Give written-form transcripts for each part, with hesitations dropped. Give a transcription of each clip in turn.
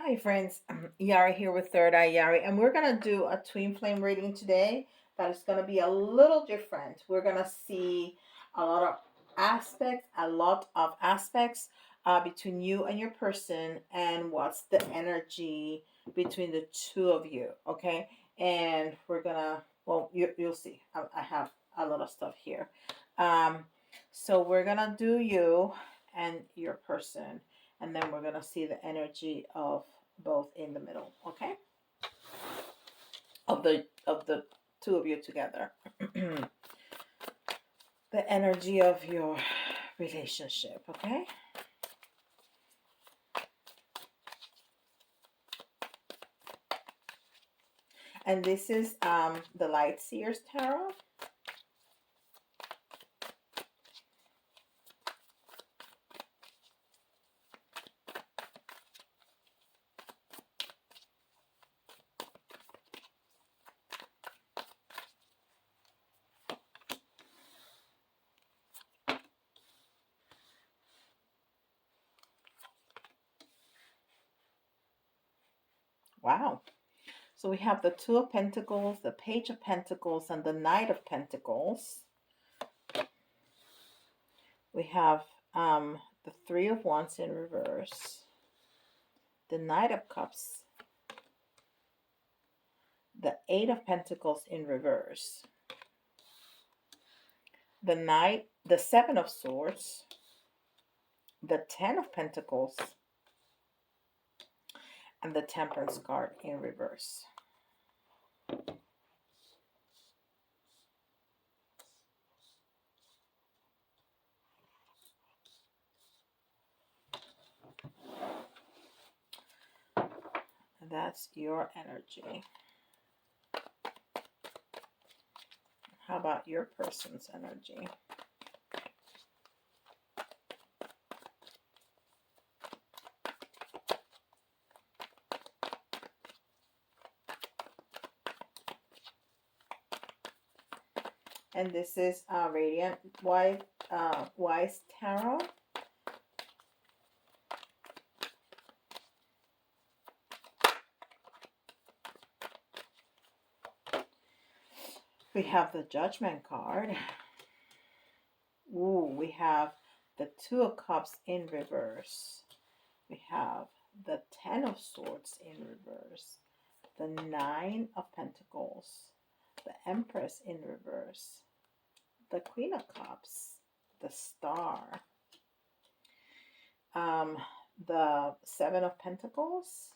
Hi friends, Yari here with Third Eye Yari, and we're going to do a twin flame reading today that is going to be a little different. We're going to see a lot of aspects between you and your person, and what's the energy between the two of you, okay? And we're going to, well, you'll see. I have a lot of stuff here. Um, so we're going to do you and your person, and then we're going to see the energy of both in the middle, okay, of the two of you together. The energy of your relationship, okay. And this is the Light Seers Tarot. Wow. So we have the Two of Pentacles, the Page of Pentacles, and the Knight of Pentacles. We have the Three of Wands in reverse, the Knight of Cups, the Eight of Pentacles in reverse, the Seven of Swords, the Ten of Pentacles, and the Temperance card in reverse. That's your energy. How about your person's energy? And this is Radiant Wise Tarot. We have the Judgment card. Ooh, we have the Two of Cups in reverse. We have the Ten of Swords in reverse. The Nine of Pentacles. The Empress in reverse. The Queen of Cups. The Star. The Seven of Pentacles.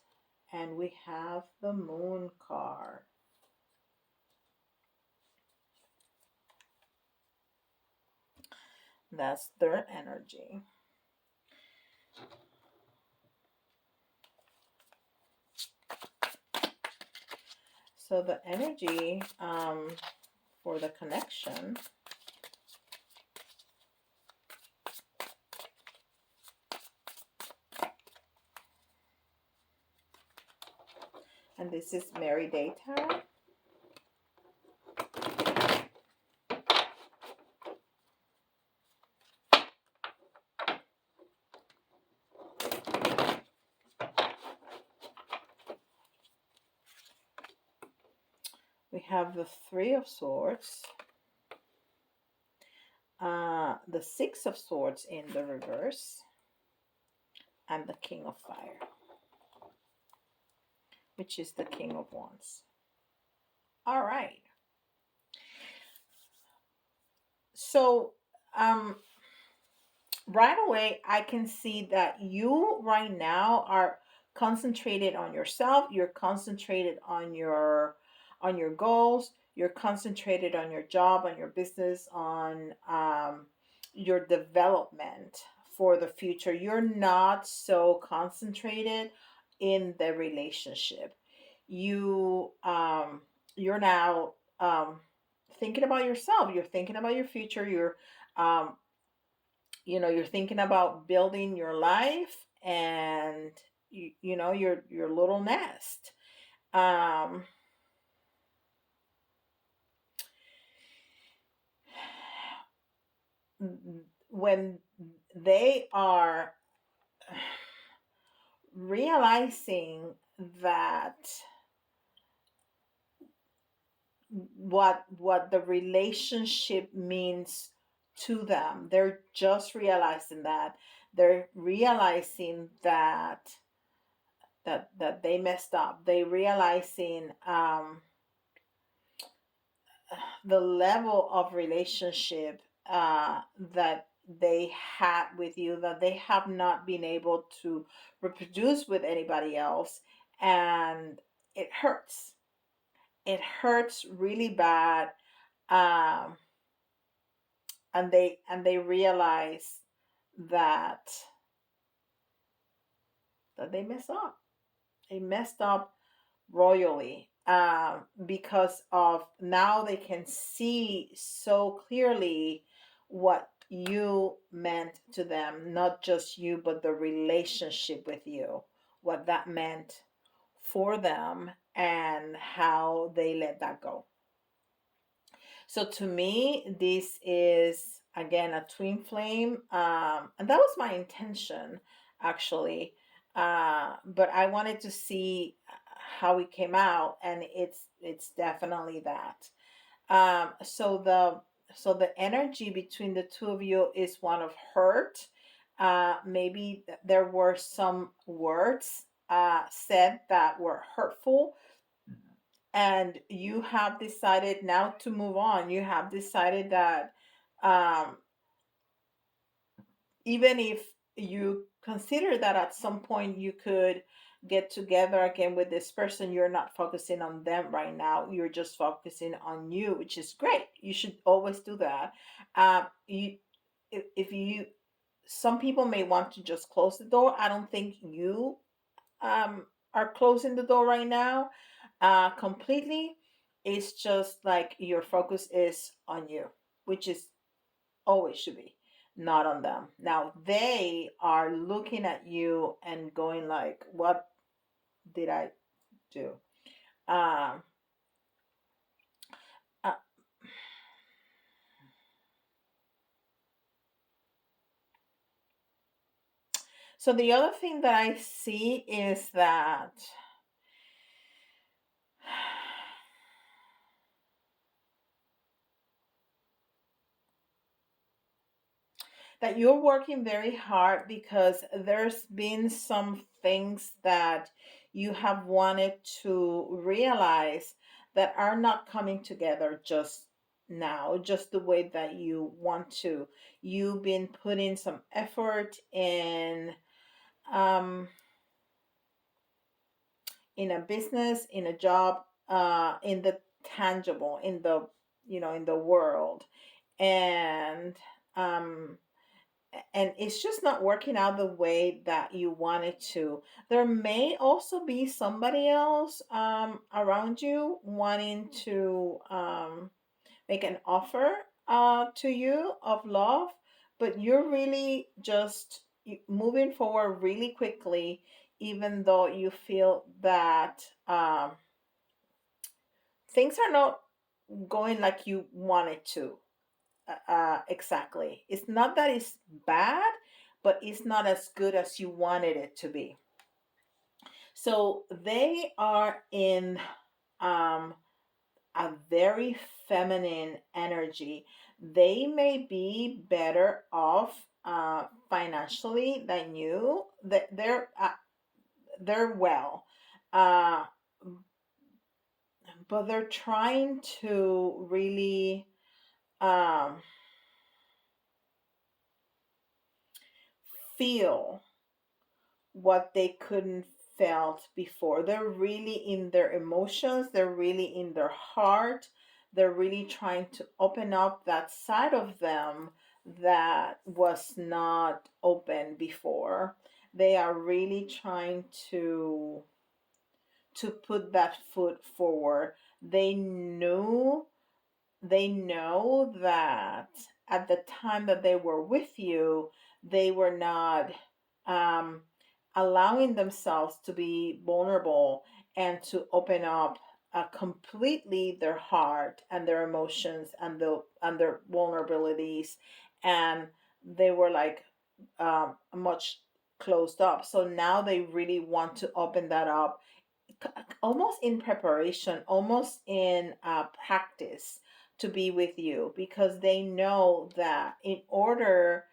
And we have the Moon card. That's their energy. So the energy for the connection, and this is Mary Day Tarot. We have the Three of Swords, the Six of Swords in the reverse, and the King of Fire, which is the King of Wands. All right. So, right away, I can see that you right now are concentrated on yourself. You're concentrated on your goals. You're concentrated on your job, on your business, on your development for the future. You're not so concentrated in the relationship. You're now thinking about yourself. You're thinking about your future. Um, you're thinking about building your life and your little nest. um when they are realizing that what the relationship means to them. They're just realizing that. They're realizing that they messed up. They realizing the level of relationship that they had with you, that they have not been able to reproduce with anybody else, and it hurts. It hurts really bad. um, and they realize that they messed up. They messed up royally, because of now they can see so clearly what you meant to them, not just you, but the relationship with you, what that meant for them, and how they let that go. So to me, this is again a twin flame, and that was my intention actually. But I wanted to see how it came out, and it's definitely that. So the energy between the two of you is one of hurt. Maybe there were some words said that were hurtful, and you have decided now to move on. You have decided that, um, even if you consider that at some point you could get together again with this person, you're not focusing on them right now. You're just focusing on you, which is great. You should always do that. You, if you, some people may want to just close the door. I don't think you are closing the door right now completely. It's just like your focus is on you, which is always should be, not on them. Now they are looking at you and going like, what did I do? um uh, so the other thing that I see is that you're working very hard, because there's been some things that you have wanted to realize that are not coming together just now, just the way that you want to. You've been putting some effort um, in a business, in a job, in the tangible, in the, in the world, and um, it's just not working out the way that you want it to. There may also be somebody else around you wanting to make an offer to you of love, but you're really just moving forward really quickly, even though you feel that things are not going like you want it to. Exactly. It's not that it's bad, but it's not as good as you wanted it to be. So they are in um, a very feminine energy. They may be better off financially than you. They're well, uh, but they're trying to really um, feel what they couldn't felt before. They're really in their emotions, they're really in their heart. They're really trying to open up that side of them that was not open before. They are really trying to put that foot forward. They knew they know that at the time that they were with you, they were not um, allowing themselves to be vulnerable and to open up completely their heart and their emotions and their vulnerabilities, and they were like much closed up. So now they really want to open that up, almost in preparation, almost in practice, to be with you, because they know that in order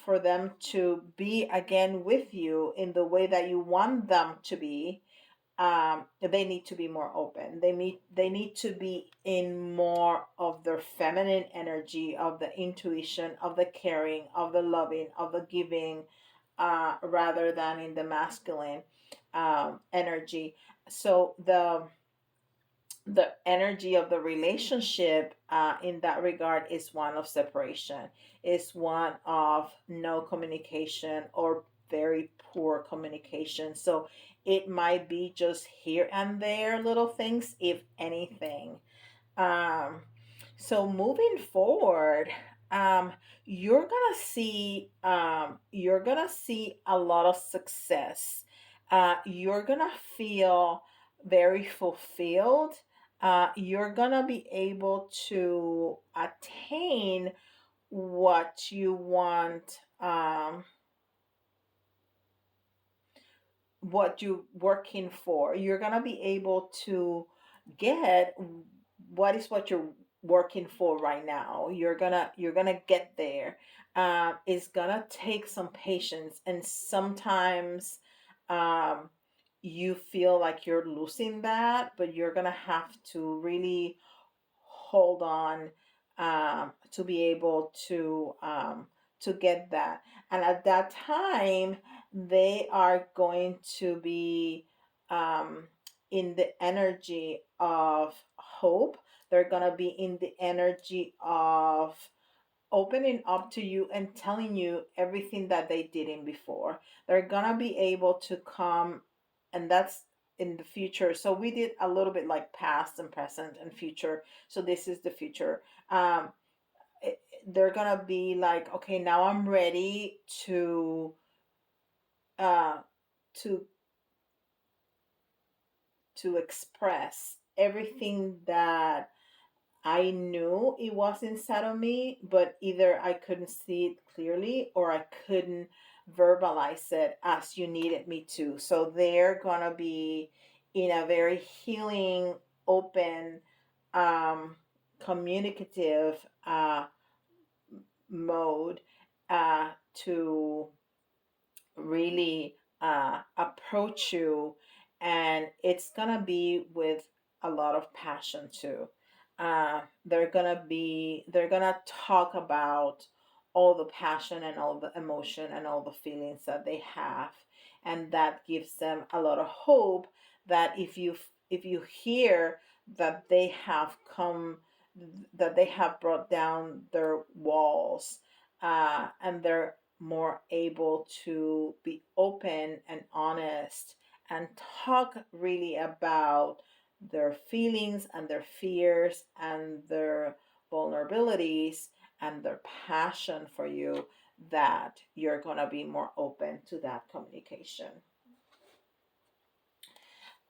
for them to be again with you in the way that you want them to be, they need to be more open. They need to be in more of their feminine energy, of the intuition, of the caring, of the loving, of the giving, rather than in the masculine energy. So the energy of the relationship, in that regard, is one of separation, is one of no communication or very poor communication. So it might be just here and there little things, if anything. um, so moving forward, um, you're gonna see a lot of success. You're gonna feel very fulfilled. You're gonna be able to attain what you want. What you're working for. You're gonna be able to get what you're working for right now. You're gonna get there. It's gonna take some patience, and sometimes um, you feel like you're losing that, but you're gonna have to really hold on, to be able to get that. And at that time, they are going to be um, in the energy of hope. They're going to be in the energy of opening up to you and telling you everything that they didn't before. They're gonna be able to come, and that's in the future. So we did a little bit like past and present and future. So this is the future. Um, they're gonna be like, okay, now I'm ready uh, to to express everything that I knew it was inside of me, but either I couldn't see it clearly or I couldn't verbalize it as you needed me to. So they're gonna be in a very healing, open, um, communicative mode, to really approach you, and it's gonna be with a lot of passion too. They're gonna talk about all the passion and all the emotion and all the feelings that they have, and that gives them a lot of hope that if you hear that they have come, that they have brought down their walls, and they're more able to be open and honest and talk really about their feelings and their fears and their vulnerabilities and their passion for you, that you're going to be more open to that communication.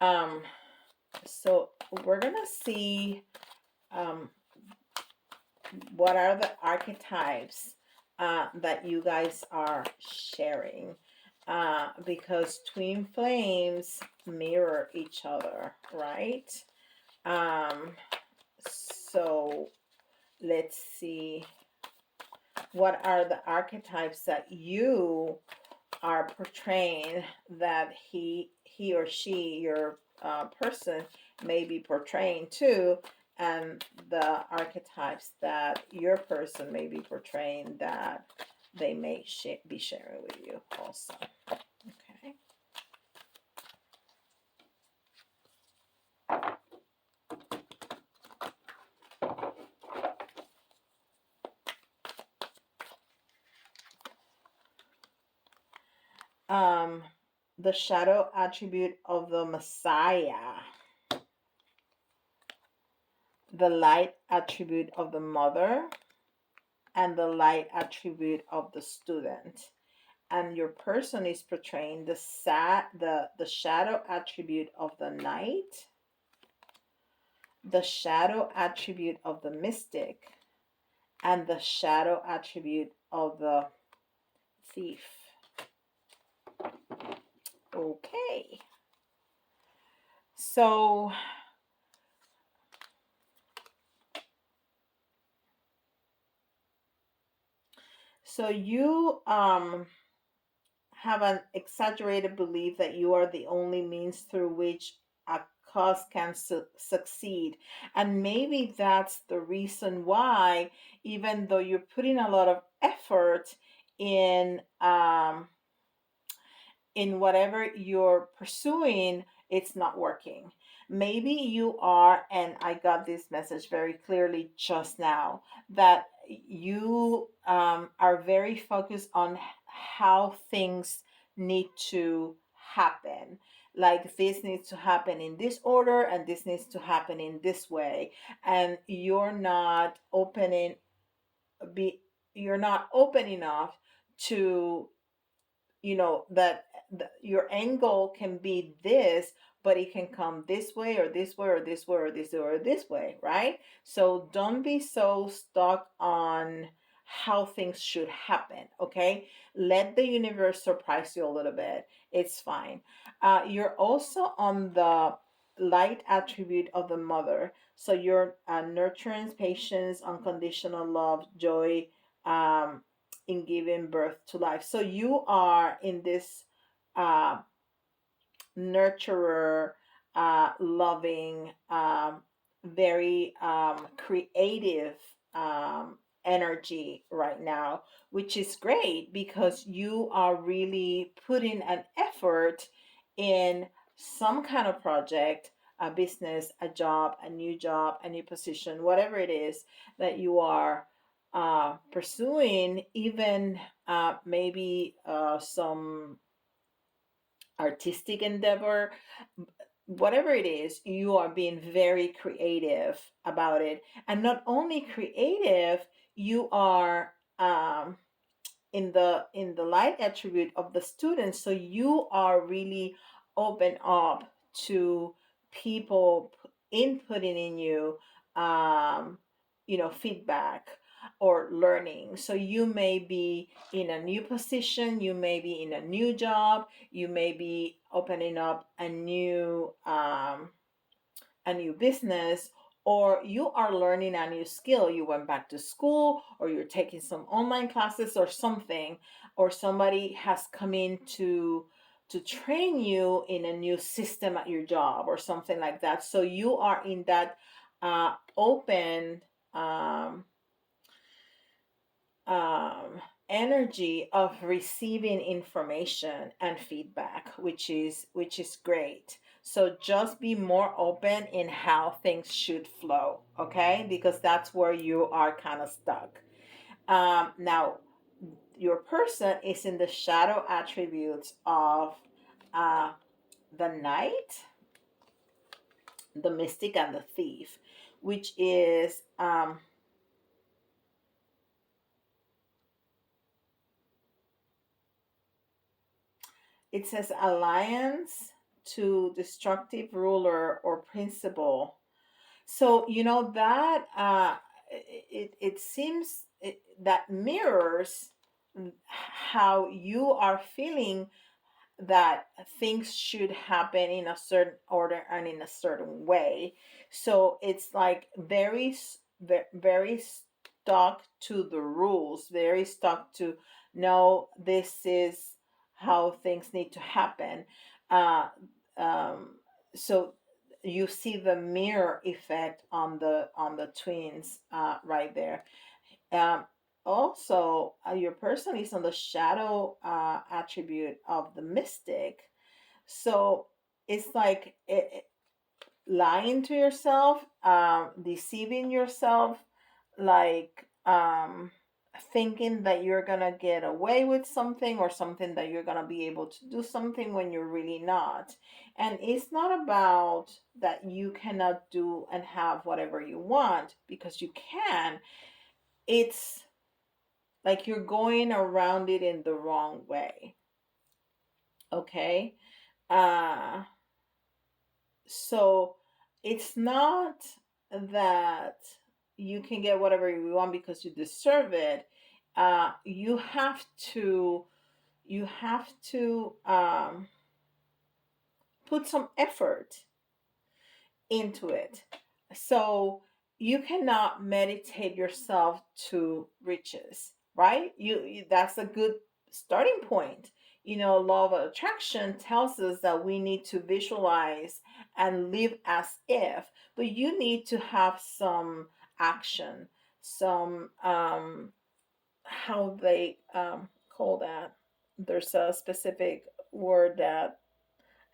um so we're going to see um what are the archetypes that you guys are sharing, because twin flames mirror each other, right? um, so let's see, what are the archetypes that you are portraying, that he or she, your person, may be portraying too, and the archetypes that your person may be portraying, that they may be sharing with you also. Okay. um the shadow attribute of the Messiah, the light attribute of the mother, and the light attribute of the student. And your person is portraying the shadow attribute of the knight, the shadow attribute of the mystic, and the shadow attribute of the thief. Okay. So you have an exaggerated belief that you are the only means through which a cause can succeed. And maybe that's the reason why, even though you're putting a lot of effort in whatever you're pursuing, it's not working. Maybe you are, and I got this message very clearly just now, that you are very focused on how things need to happen. Like this needs to happen in this order, and this needs to happen in this way. And be you're not open enough to, that your end goal can be this, but it can come this way or this way or this way or this way or this way, right? So don't be so stuck on how things should happen. Okay, let the universe surprise you a little bit. It's fine. You're also on the light attribute of the mother, so you're nurturance, patience, unconditional love, joy, um, in giving birth to life. So you are in this uh, nurturer, loving, very creative energy right now, which is great because you are really putting an effort in some kind of project, a business, a job, a new position, whatever it is that you are pursuing, even maybe some artistic endeavor, whatever it is, you are being very creative about it. And not only creative, you are in the light attribute of the student, so you are really open up to people inputting in you, um, feedback or learning. So you may be in a new position, you may be in a new job, you may be opening up a new business, or you are learning a new skill. You went back to school, or you're taking some online classes or something, or somebody has come in to train you in a new system at your job or something like that. So you are in that open um, um, energy of receiving information and feedback, which is great. So just be more open in how things should flow, okay? Because that's where you are kind of stuck. Now, your person is in the shadow attributes of uh, the knight, the mystic, and the thief, which is it says alliance to destructive ruler or principle. So that it seems that mirrors how you are feeling that things should happen in a certain order and in a certain way. So it's like very stuck to the rules, very stuck to, no, this is how things need to happen. Uh, um, so you see the mirror effect on the twins right there. um, Also, your person is on the shadow attribute of the mystic. So it's like lying to yourself, deceiving yourself, like thinking that you're gonna get away with something, or something that you're gonna be able to do something when you're really not. And it's not about that you cannot do and have whatever you want, because you can. It's like you're going around it in the wrong way. Okay? Uh so it's not that you can get whatever you want because you deserve it. You have to put some effort into it. So you cannot meditate yourself to riches, right? That's a good starting point. Law of attraction tells us that we need to visualize and live as if, but you need to have some action, some how they call that. There's a specific word that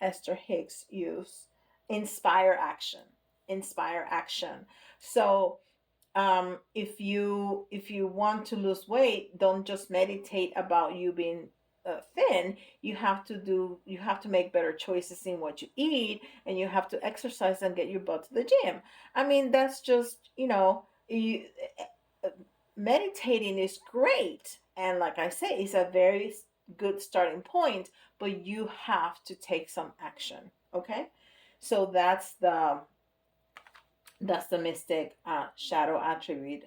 Esther Hicks used. Inspire action. Inspire action. So if you want to lose weight, don't just meditate about you being thin. You have to make better choices in what you eat, and you have to exercise and get your butt to the gym. I mean, that's just uh, meditating is great, and like I say, it's a very good starting point, but you have to take some action. Okay, so that's the mystic shadow attribute.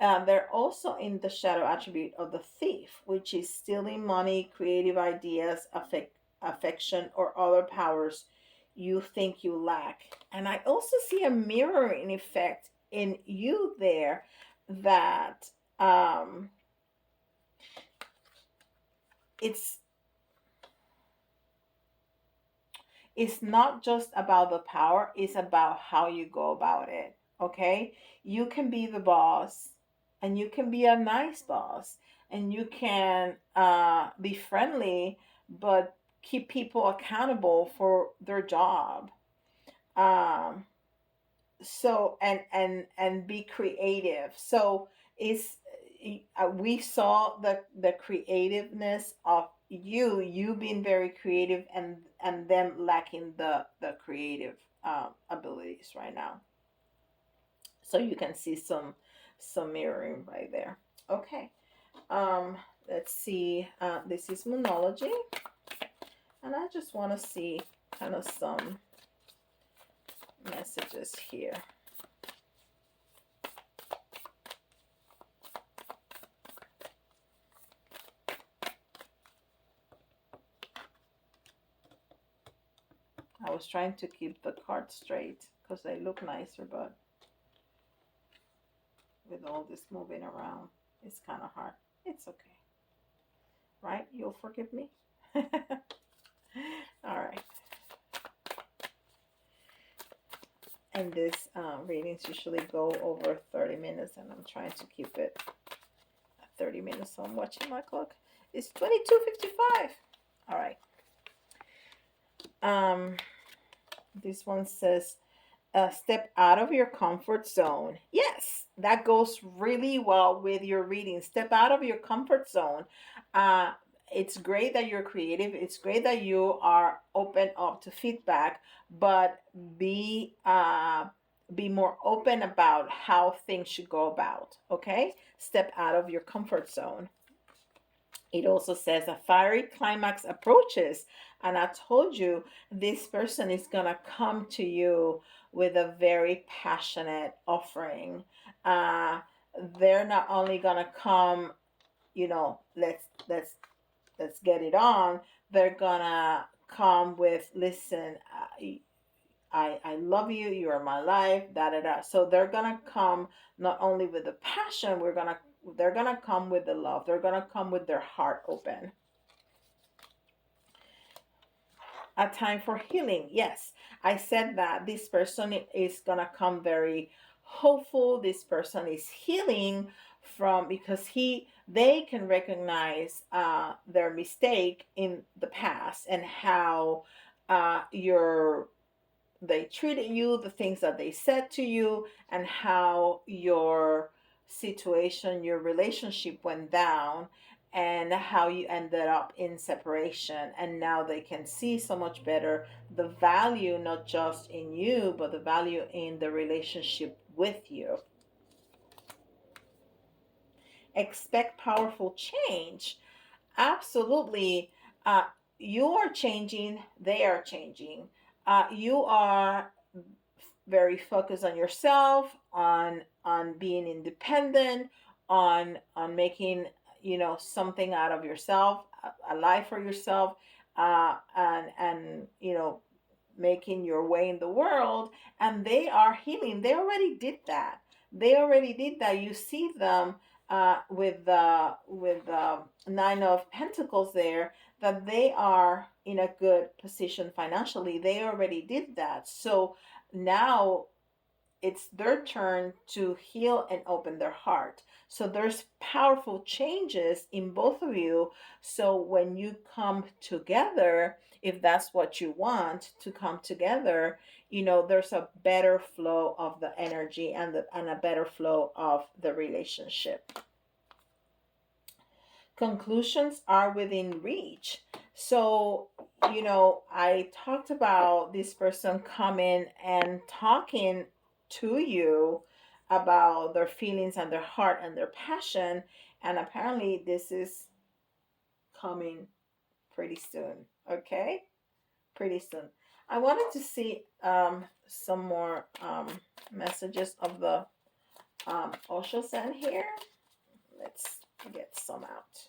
They're also in the shadow attribute of the thief, which is stealing money, creative ideas, affection, or other powers you think you lack. And I also see a mirroring effect in you there, that um, it's it's not just about the power, it's about how you go about it. Okay, you can be the boss, and you can be a nice boss, and you can be friendly, but keep people accountable for their job. Um so and and and be creative. So is we saw the creativeness of you being very creative, and them lacking the creative abilities right now. So you can see some mirroring right there. Okay. um let's see. This is Moonology, and I just want to see kind of some messages here. I was trying to keep the cards straight because they look nicer, but with all this moving around, it's kind of hard. It's okay, right? You'll forgive me? All right. And these readings usually go over 30 minutes, and I'm trying to keep it at 30 minutes. So I'm watching my clock. It's 22:55. All right. Um, this one says, step out of your comfort zone. Yes, that goes really well with your reading. Step out of your comfort zone. Uh, it's great that you're creative. It's great that you are open up to feedback, but be more open about how things should go about. Okay, step out of your comfort zone. It also says a fiery climax approaches. And I told you, this person is going to come to you with a very passionate offering. Uh, they're not only going to come, let's get it on. They're going to come with, listen, I love you. You are my life. Da da da. So they're gonna come not only with the passion. They're gonna come with the love. They're gonna come with their heart open. A time for healing. Yes, I said that this person is gonna come very hopeful. This person is healing from, because they can recognize their mistake in the past, and how your they treated you, the things that they said to you, and how your situation, your relationship went down, and how you ended up in separation. And now they can see so much better the value, not just in you, but the value in the relationship with you. Expect powerful change. Absolutely. Uh, you are changing, they are changing. You are very focused on yourself, on being independent, on making something out of yourself, a life for yourself, and making your way in the world, and they are healing. They already did that. They already did that. You see them with the Nine of Pentacles there, that they are in a good position financially. They already did that. So now it's their turn to heal and open their heart. So there's powerful changes in both of you. So when you come together, if that's what you want to come together, there's a better flow of the energy and a better flow of the relationship. Conclusions are within reach. So, I talked about this person coming and talking to you about their feelings and their heart and their passion. And apparently, this is coming pretty soon. Okay? Pretty soon. I wanted to see some more messages of the Osho Zen here. Let's get some out.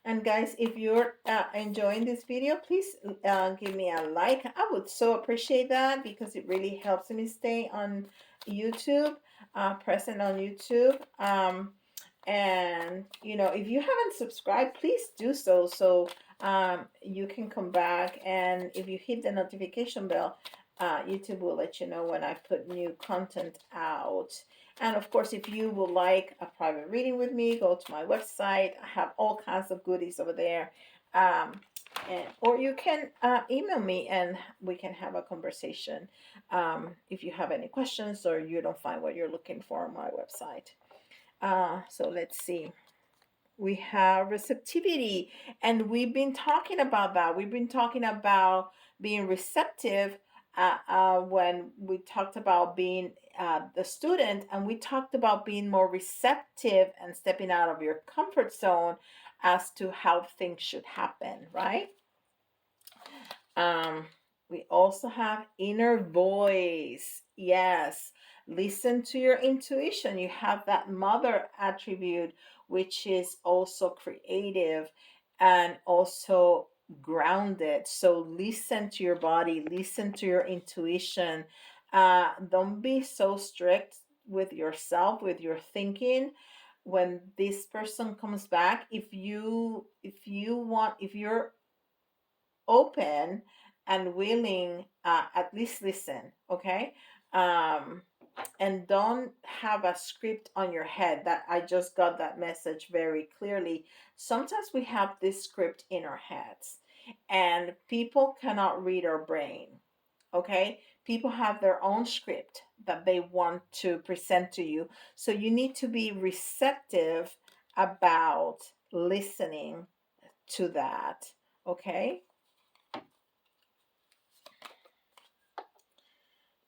And guys, if you're enjoying this video, please give me a like. I would so appreciate that, because it really helps me stay on YouTube, present on YouTube. And if you haven't subscribed, please do so, you can come back. And if you hit the notification bell, YouTube will let you know when I put new content out. And of course, if you would like a private reading with me, go to my website. I have all kinds of goodies over there. Or you can email me and we can have a conversation if you have any questions or you don't find what you're looking for on my website. So let's see. We have receptivity, and we've been talking about that. We've been talking about being receptive when we talked about being the student, and we talked about being more receptive and stepping out of your comfort zone as to how things should happen, right? We also have inner voice. Yes, listen to your intuition. You have that mother attribute, which is also creative and also grounded. So listen to your body, listen to your intuition. Don't be so strict with yourself, with your thinking. When this person comes back, if you're open and willing, at least listen, okay? And don't have a script on your head. That I just got that message very clearly. Sometimes we have this script in our heads, and people cannot read our brain, okay? People have their own script that they want to present to you. So you need to be receptive about listening to that, okay?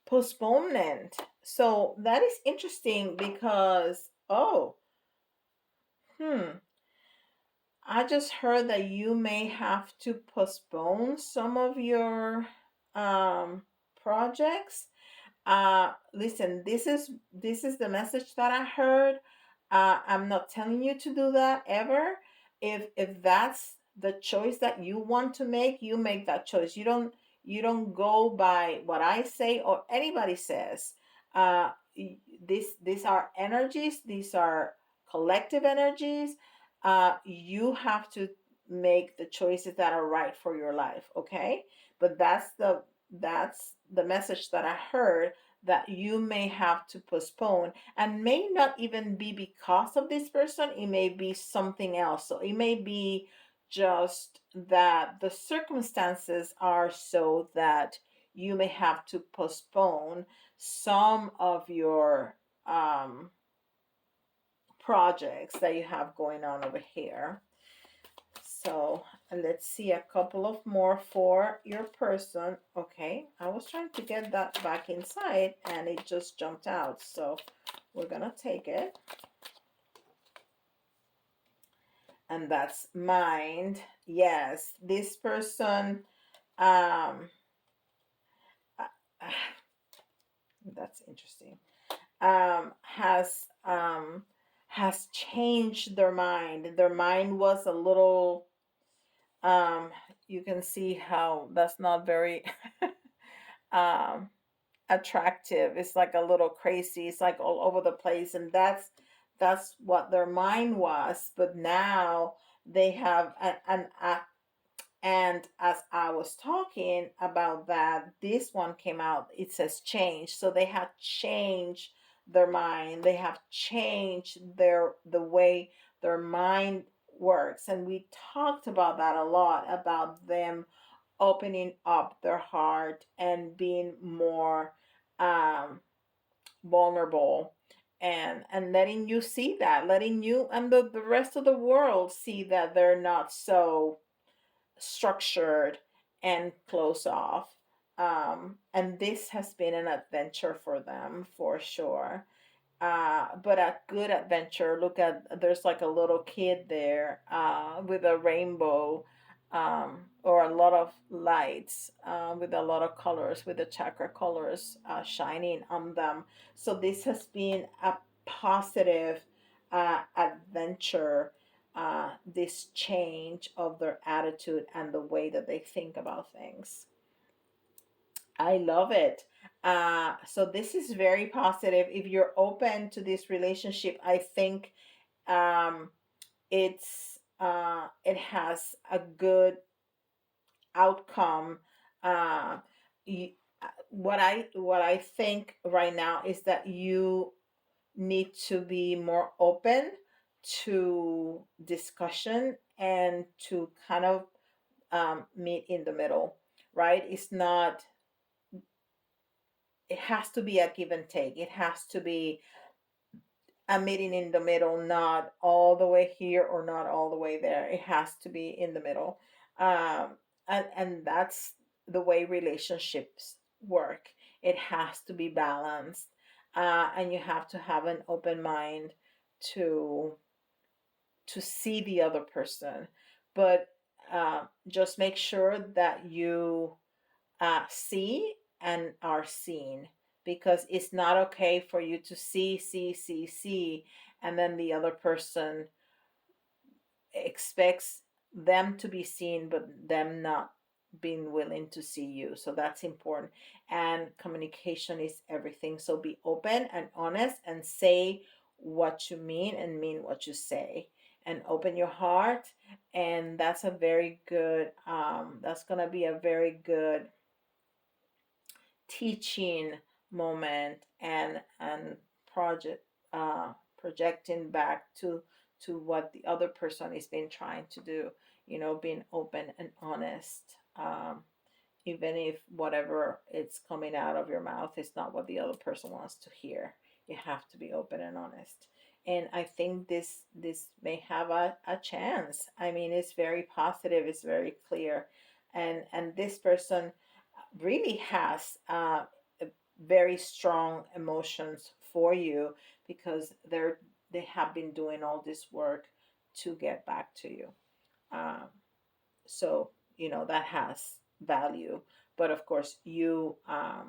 Postponement. So that is interesting because, I just heard that you may have to postpone some of your projects. Listen, this is the message that I heard. I'm not telling you to do that ever. If that's the choice that you want to make, you make that choice. You don't go by what I say or anybody says. Uh, these are energies. These are collective energies. You have to make the choices that are right for your life. Okay, but that's the message that I heard, that you may have to postpone, and may not even be because of this person. It may be something else. So it may be just that the circumstances are so that you may have to postpone some of your projects that you have going on over here. So let's see a couple of more for your person. Okay, I was trying to get that back inside and it just jumped out. So we're gonna take it. and that's mind. Yes, this person, um uh, that's interesting, has changed their mind. Their mind was a little, um you can see how that's not very um attractive. It's like a little crazy. It's like all over the place, and that's what their mind was. But now they have and as I was talking about that, this one came out. It says change. So they have changed their mind. They have changed the way their mind works. And we talked about that a lot, about them opening up their heart and being more um vulnerable, and letting you see that, letting you and the rest of the world see that they're not so structured and close off. And this has been an adventure for them for sure. But a good adventure. Look at, there's like a little kid there with a rainbow, or a lot of lights, with a lot of colors, with the chakra colors shining on them. So this has been a positive adventure, this change of their attitude and the way that they think about things. I love it. So this is very positive. If you're open to this relationship, I think um, it has a good outcome. Uh, you, what I think right now is that you need to be more open to discussion and to kind of meet in the middle, right? It's not, it has to be a give and take. It has to be a meeting in the middle, not all the way here or not all the way there. It has to be in the middle. And that's the way relationships work. It has to be balanced. And you have to have an open mind to see the other person. But just make sure that you see and are seen, because it's not okay for you to see, and then the other person expects them to be seen, but them not being willing to see you. So that's important. And communication is everything. So be open and honest and say what you mean and mean what you say, and open your heart. And that's a very good, that's going to be a very good teaching moment, and project projecting back to what the other person is been trying to do, being open and honest, even if whatever it's coming out of your mouth is not what the other person wants to hear. You have to be open and honest. And I think this may have a chance. I mean, it's very positive, it's very clear. And this person really has very strong emotions for you, because they have been doing all this work to get back to you. Um, so that has value. But of course, you are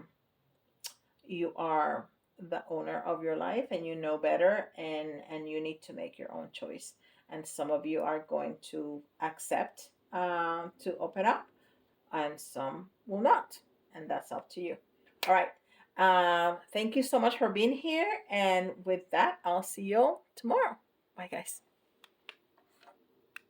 the owner of your life, and you know better, and you need to make your own choice. And some of you are going to accept to open up, and some will not, and that's up to you. All right. Thank you so much for being here, and with that, I'll see you all tomorrow. Bye, guys.